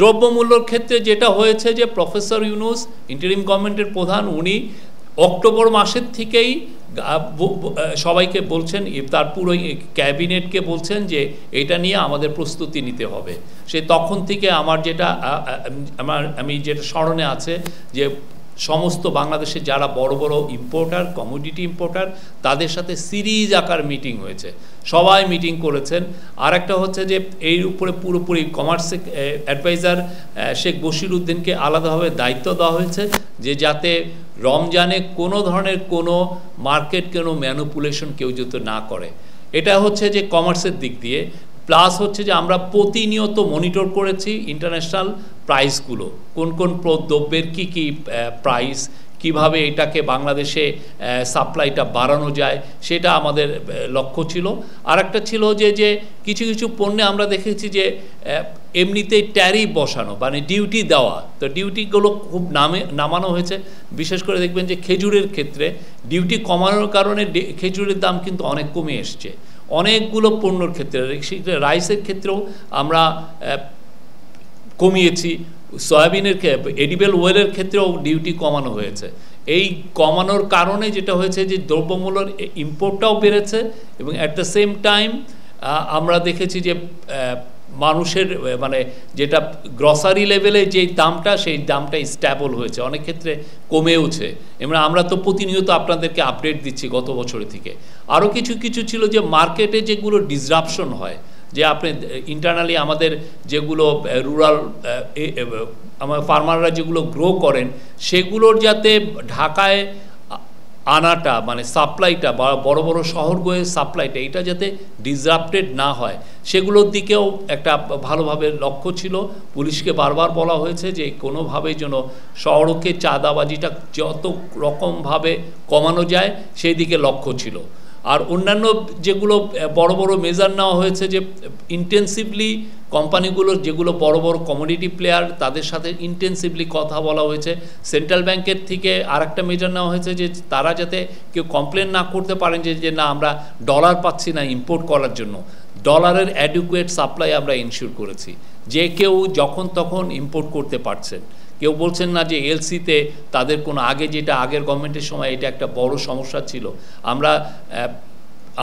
দ্রব্যমূল্যর ক্ষেত্রে যেটা হয়েছে যে প্রফেসর ইউনূস ইন্টারিম গভর্নমেন্টের প্রধান, উনি অক্টোবর মাসের থেকেই সবাইকে বলছেন, তার পুরো ক্যাবিনেটকে বলছেন যে এটা নিয়ে আমাদের প্রস্তুতি নিতে হবে। সে তখন থেকে আমি যেটা স্মরণে আছে যে সমস্ত বাংলাদেশে যারা বড় বড় ইম্পোর্টার, কমোডিটি ইম্পোর্টার, তাদের সাথে সিরিজ আকার মিটিং হয়েছে, সবাই মিটিং করেছেন। আর একটা হচ্ছে যে এর উপরে পুরোপুরি কমার্স অ্যাডভাইজার শেখ বশির উদ্দিনকে আলাদাভাবে দায়িত্ব দেওয়া হয়েছে যে যাতে রমজানে কোনো ধরনের কোনো মার্কেট কোনো ম্যানিপুলেশন কেউ যাতে না করে। এটা হচ্ছে যে কমার্সের দিক দিয়ে। প্লাস হচ্ছে যে আমরা প্রতিনিয়ত মনিটর করেছি ইন্টারন্যাশনাল প্রাইসগুলো, কোন কোন দ্রব্যের কী কী প্রাইস, কিভাবে এটাকে বাংলাদেশে সাপ্লাইটা বাড়ানো যায়, সেটা আমাদের লক্ষ্য ছিল। আর একটা ছিল যে কিছু কিছু পণ্যে আমরা দেখেছি যে এমনিতেই ট্যারিফ বসানো, মানে ডিউটি দেওয়া, তো ডিউটিগুলো খুব নামানো হয়েছে। বিশেষ করে দেখবেন যে খেজুরের ক্ষেত্রে ডিউটি কমানোর কারণে খেজুরের দাম কিন্তু অনেক কমে এসছে অনেকগুলো পণ্যর ক্ষেত্রে। রাইসের ক্ষেত্রেও আমরা কমিয়েছি, সয়াবিনের এডিবল ওয়েলের ক্ষেত্রেও ডিউটি কমানো হয়েছে। এই কমানোর কারণে যেটা হয়েছে যে দ্রব্যমূল্যের ইম্পোর্টটাও বেড়েছে এবং অ্যাট দ্য সেম টাইম আমরা দেখেছি যে মানুষের মানে যেটা গ্রসারি লেভেলে যেই দামটা, সেই দামটা স্ট্যাবল হয়েছে, অনেক ক্ষেত্রে কমেওছে। এবং আমরা তো প্রতিনিয়ত আপনাদেরকে আপডেট দিচ্ছি গত বছরের থেকে। আরও কিছু কিছু ছিল যে মার্কেটে যেগুলো ডিসরাপশন হয়, যে আপনি ইন্টারনালি আমাদের যেগুলো রুরাল আমার ফার্মাররা যেগুলো গ্রো করেন, সেগুলোর যাতে ঢাকায় আনাটা মানে সাপ্লাইটা বা বড় বড় শহরগুলোর সাপ্লাইটা এটা যাতে ডিসরাপ্টেড না হয়, সেগুলোর দিকেও একটা ভালোভাবে লক্ষ্য ছিল। পুলিশকে বারবার বলা হয়েছে যে কোনোভাবেই যেন সড়কে চাঁদাবাজিটা যত রকমভাবে কমানো যায় সেই দিকে লক্ষ্য ছিল। আর অন্যান্য যেগুলো বড় বড় মেজার নেওয়া হয়েছে যে ইন্টেন্সিভলি কোম্পানিগুলোর যেগুলো বড় বড় কমোডিটি প্লেয়ার, তাদের সাথে ইন্টেন্সিভলি কথা বলা হয়েছে। সেন্ট্রাল ব্যাংকের থেকে আরেকটা মেজার নেওয়া হয়েছে যে তারা যাতে কেউ কমপ্লেন না করতে পারেন যে না আমরা ডলার পাচ্ছি না ইম্পোর্ট করার জন্য, ডলারের অ্যাডিকুয়েট সাপ্লাই আমরা ইনশিওর করেছি, যে কেউ যখন তখন ইম্পোর্ট করতে পারছেন। কেউ বলছেন না যে এলসিতে তাদের কোনো যেটা আগের গভর্নমেন্টের সময় এটা একটা বড় সমস্যা ছিল। আমরা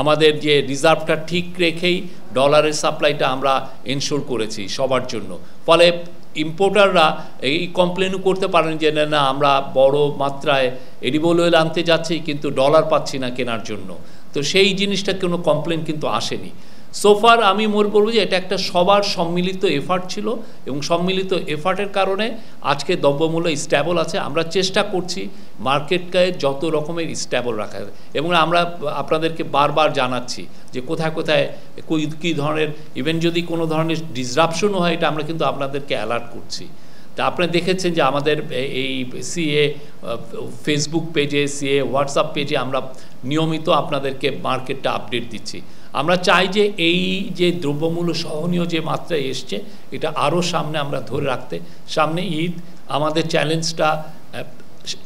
আমাদের যে রিজার্ভটা ঠিক রেখেই ডলারের সাপ্লাইটা আমরা এনশোর করেছি সবার জন্য। ফলে ইম্পোর্টাররা এই কমপ্লেনও করতে পারেন যে না আমরা বড় মাত্রায় এডিবল অয়েল আনতে যাচ্ছি কিন্তু ডলার পাচ্ছি না কেনার জন্য। তো সেই জিনিসটা কোনো কমপ্লেন কিন্তু আসেনি সোফার। আমি বলবো যে এটা একটা সবার সম্মিলিত এফার্ট ছিল এবং সম্মিলিত এফার্টের কারণে আজকে দ্রব্যমূল্য স্ট্যাবল আছে। আমরা চেষ্টা করছি মার্কেটকে যত রকমের স্ট্যাবল রাখা, এবং আমরা আপনাদেরকে বারবার জানাচ্ছি যে কোথায় কোথায় কী ধরনের ইভেন যদি কোনো ধরনের ডিসরাপশনও হয়, এটা আমরা কিন্তু আপনাদেরকে অ্যালার্ট করছি। তা আপনারা দেখেছেন যে আমাদের এই সিএ ফেসবুক পেজে, সিএ হোয়াটসঅ্যাপ পেজে আমরা নিয়মিত আপনাদেরকে মার্কেটটা আপডেট দিচ্ছি। আমরা চাই যে এই যে দ্রব্যমূল্য সহনীয় যে মাত্রায় এসছে, এটা আরও সামনে আমরা ধরে রাখতে। সামনে ঈদ, আমাদের চ্যালেঞ্জটা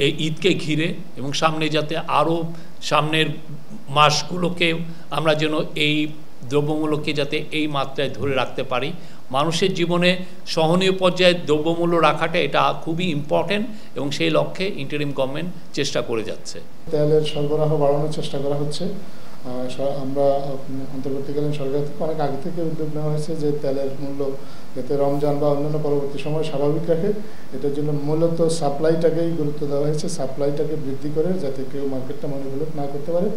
এই ঈদকে ঘিরে, এবং সামনে যাতে আরও সামনের মাসগুলোকে আমরা যেন এই দ্রব্যমূল্যকে যাতে এই মাত্রায় ধরে রাখতে পারি। মানুষের জীবনে সহনীয় পর্যায়ে দ্রব্যমূল্য রাখাটা এটা খুবই ইম্পর্টেন্ট, এবং সেই লক্ষ্যে ইন্টারিম গভর্নমেন্ট চেষ্টা করে যাচ্ছে। তেলের সরবরাহ বাড়ানোর চেষ্টা করা হচ্ছে। আমরা অন্তর্বর্তীকালীন সরকার থেকে অনেক আগে থেকে উদ্যোগ নেওয়া হয়েছে যে তেলের মূল্য যাতে রমজান বা অন্যান্য পরবর্তী সময় স্বাভাবিক রাখে, এটার জন্য মূলত সাপ্লাইটাকেই গুরুত্ব দেওয়া হয়েছে। সাপ্লাইটাকে বৃদ্ধি করে যাতে কেউ মার্কেটটা ম্যানিপুলেট না করতে পারে,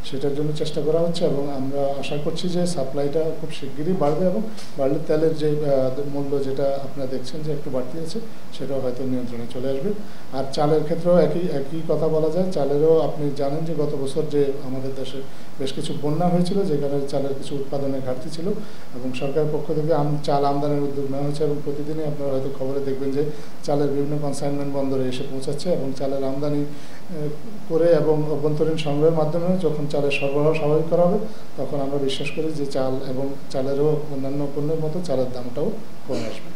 সেটার জন্য চেষ্টা করা হচ্ছে। এবং আমরা আশা করছি যে সাপ্লাইটা খুব শিগগিরই বাড়বে, এবং বাড়লে তেলের যে মূল্য যেটা আপনারা দেখছেন যে একটু বাড়তি আছে, সেটাও হয়তো নিয়ন্ত্রণে চলে আসবে। আর চালের ক্ষেত্রেও একই কথা বলা যায়। চালেরও আপনি জানেন যে গত বছর যে আমাদের দেশে বেশ কিছু বন্যা হয়েছিল, যেখানে চালের কিছু উৎপাদনের ঘাটতি ছিল, এবং সরকারের পক্ষ থেকে চাল আমদানির উদ্যোগ নেওয়া হয়েছে। এবং প্রতিদিনই আপনারা হয়তো খবরে দেখবেন যে চালের বিভিন্ন কনসাইনমেন্ট বন্দরে এসে পৌঁছাচ্ছে, এবং চালের আমদানি করে এবং অভ্যন্তরীণ সংগ্রহের মাধ্যমে যখন চালের সরবরাহ স্বাভাবিক করা হবে, তখন আমরা বিশ্বাস করি যে চাল এবং চালেরও অন্যান্য পণ্যের মতো চালের দামটাও কমে আসবে।